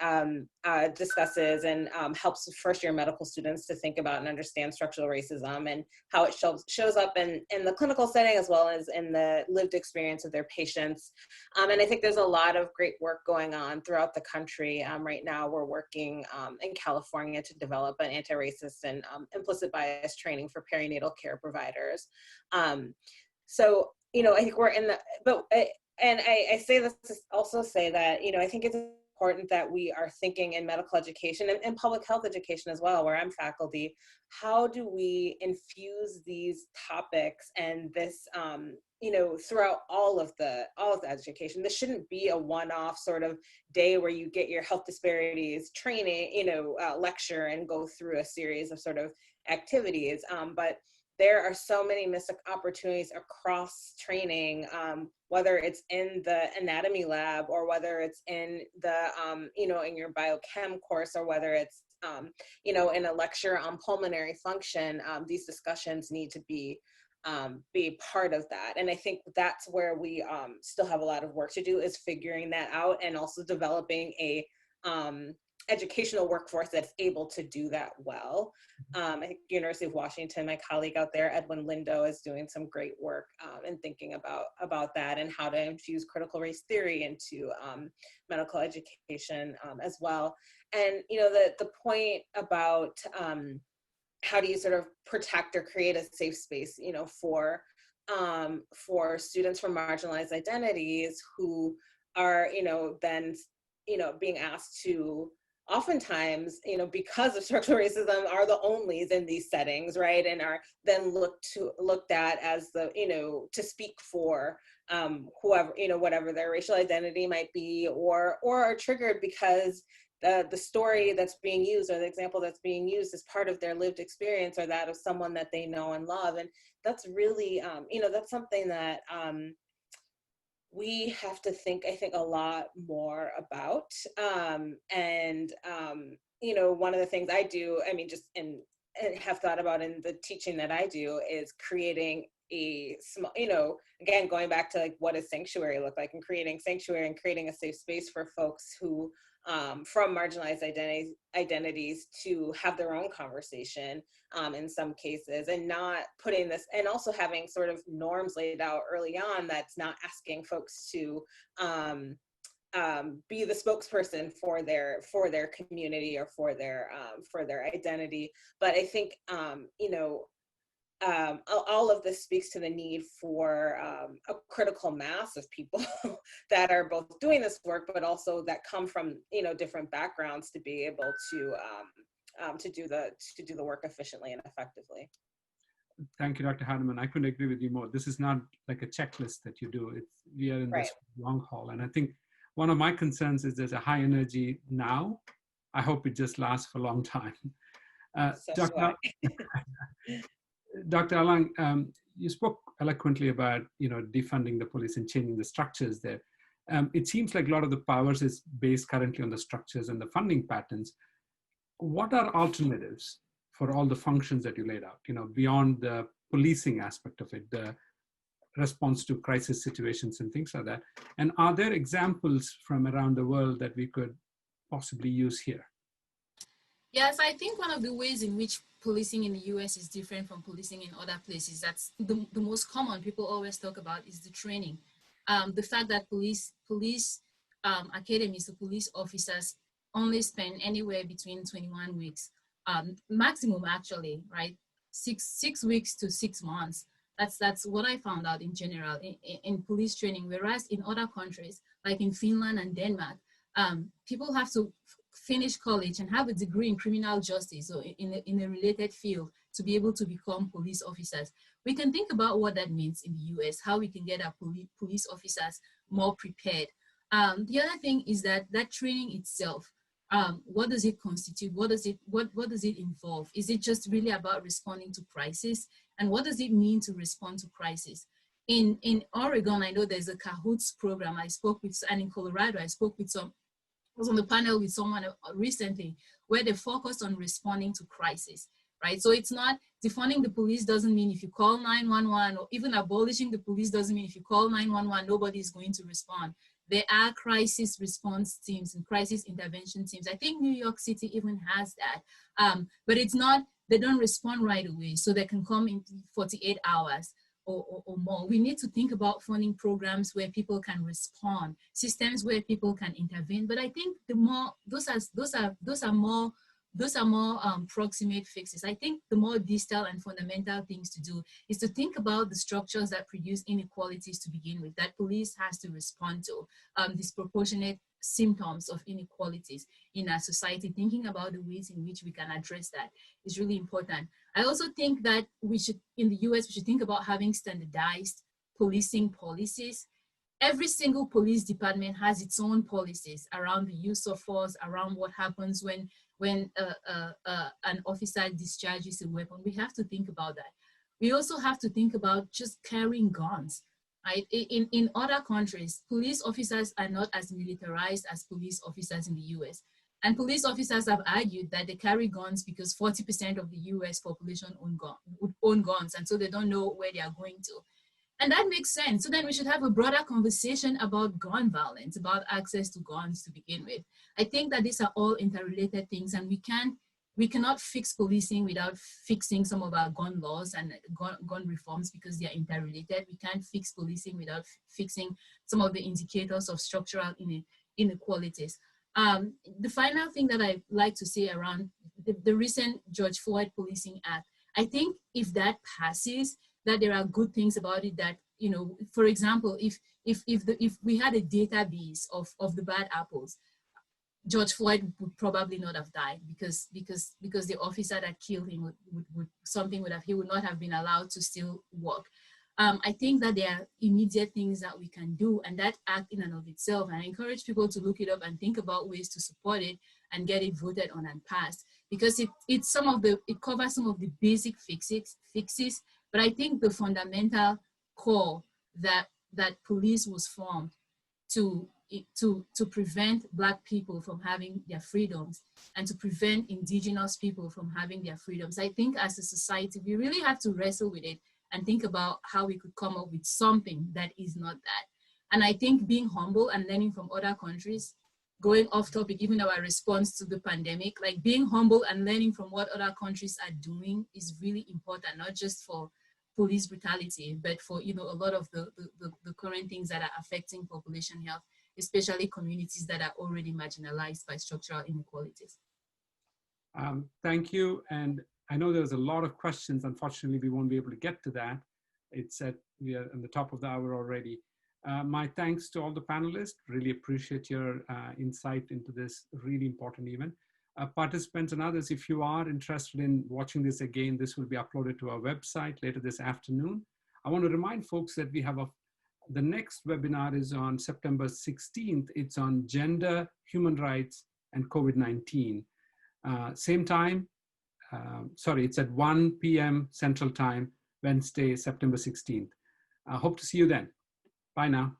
discusses and helps first-year medical students to think about and understand structural racism and how it shows up in the clinical setting as well as in the lived experience of their patients. And I think there's a lot of great work going on throughout the country. Right now we're working in California to develop an anti-racist and implicit bias training for perinatal care providers. So, you know, I think we're in the, and I say this to also say that, you know, I think it's important that we are thinking in medical education and public health education as well, where I'm faculty, how do we infuse these topics and this, you know, throughout all of the education. This shouldn't be a one-off sort of day where you get your health disparities training, you know, lecture and go through a series of sort of activities, but there are so many missed opportunities across training, whether it's in the anatomy lab or whether it's in the, you know, in your biochem course or whether it's, you know, in a lecture on pulmonary function. These discussions need to be part of that. And I think that's where we still have a lot of work to do, is figuring that out and also developing a educational workforce that's able to do that well. I think University of Washington, my colleague out there, Edwin Lindo, is doing some great work in thinking about that and how to infuse critical race theory into medical education as well. And, you know, the point about how do you sort of protect or create a safe space, you know, for students from marginalized identities who are, you know, then, you know, being asked to oftentimes, you know, because of structural racism, are the onlys in these settings, right? And are then looked at as the, you know, to speak for whoever, you know, whatever their racial identity might be, or are triggered because the story that's being used or the example that's being used is part of their lived experience or that of someone that they know and love. And that's really, you know, that's something that we have to think, I think, a lot more about. You know, one of the things I do, I mean, just and have thought about in the teaching that I do, is creating a small, you know, again, going back to like, what does sanctuary look like, and creating sanctuary and creating a safe space for folks who, from marginalized identities to have their own conversation in some cases, and not putting this, and also having sort of norms laid out early on that's not asking folks to be the spokesperson for their community or for their identity. But I think you know, all of this speaks to the need for a critical mass of people that are both doing this work, but also that come from, you know, different backgrounds, to be able to do the work efficiently and effectively. Thank you, Dr. Hardeman. I couldn't agree with you more. This is not like a checklist that you do. We are in this long haul. And I think one of my concerns is there's a high energy now. I hope it just lasts for a long time. Dr. Alang, you spoke eloquently about, you know, defunding the police and changing the structures there. It seems like a lot of the powers is based currently on the structures and the funding patterns. What are alternatives for all the functions that you laid out, you know, beyond the policing aspect of it, the response to crisis situations and things like that? And are there examples from around the world that we could possibly use here? Yes, I think one of the ways in which policing in the US is different from policing in other places, that's the most common, people always talk about, is the training. The fact that police academies, the police officers only spend anywhere between 21 weeks, maximum actually, right? Six weeks to 6 months. That's what I found out in general in police training, whereas in other countries, like in Finland and Denmark, people have to finish college and have a degree in criminal justice or in a related field to be able to become police officers. We can think about what that means in the US, how we can get our police officers more prepared. The other thing is that training itself, what does it constitute? What does it involve? Is it just really about responding to crisis? And what does it mean to respond to crisis? In Oregon, I know there's a CAHOOTS program I spoke with, and in Colorado, I was on the panel with someone recently where they focused on responding to crisis, right? So it's not, defunding the police doesn't mean if you call 911, or even abolishing the police doesn't mean if you call 911, nobody's going to respond. There are crisis response teams and crisis intervention teams. I think New York City even has that, but it's not, they don't respond right away. So they can come in 48 hours. Or more. We need to think about funding programs where people can respond, systems where people can intervene. But I think the more those are more proximate fixes. I think the more distal and fundamental things to do is to think about the structures that produce inequalities to begin with, that police has to respond to, disproportionate symptoms of inequalities in our society. Thinking about the ways in which we can address that is really important. I also think that we should, in the US, we should think about having standardized policing policies. Every single police department has its own policies around the use of force, around what happens when an officer discharges a weapon. We have to think about that. We also have to think about just carrying guns. Right? In other countries, police officers are not as militarized as police officers in the US. And police officers have argued that they carry guns because 40% of the US population own guns, and so they don't know where they are going to. And that makes sense. So then we should have a broader conversation about gun violence, about access to guns to begin with. I think that these are all interrelated things, and we cannot fix policing without fixing some of our gun laws and gun reforms, because they are interrelated. We can't fix policing without fixing some of the indicators of structural inequalities. The final thing that I'd like to say around the recent George Floyd Policing Act, I think if that passes, that there are good things about it, that, you know, for example, if we had a database of the bad apples, George Floyd would probably not have died because the officer that killed him he would not have been allowed to still work. I think that there are immediate things that we can do, and that act in and of itself, and I encourage people to look it up and think about ways to support it and get it voted on and passed, because it covers some of the basic fixes, but I think the fundamental core that that police was formed to prevent Black people from having their freedoms and to prevent indigenous people from having their freedoms. I think as a society, we really have to wrestle with it and think about how we could come up with something that is not that. And I think being humble and learning from other countries, going off topic, even our response to the pandemic, like being humble and learning from what other countries are doing is really important, not just for police brutality, but for, you know, a lot of the current things that are affecting population health, especially communities that are already marginalized by structural inequalities. Thank you. And I know there's a lot of questions. Unfortunately, we won't be able to get to that. We are on the top of the hour already. My thanks to all the panelists. Really appreciate your insight into this really important event. Participants and others, if you are interested in watching this again, this will be uploaded to our website later this afternoon. I want to remind folks that we have the next webinar is on September 16th. It's on gender, human rights, and COVID-19. Same time, it's at 1 p.m. Central Time, Wednesday, September 16th. I hope to see you then. Bye now.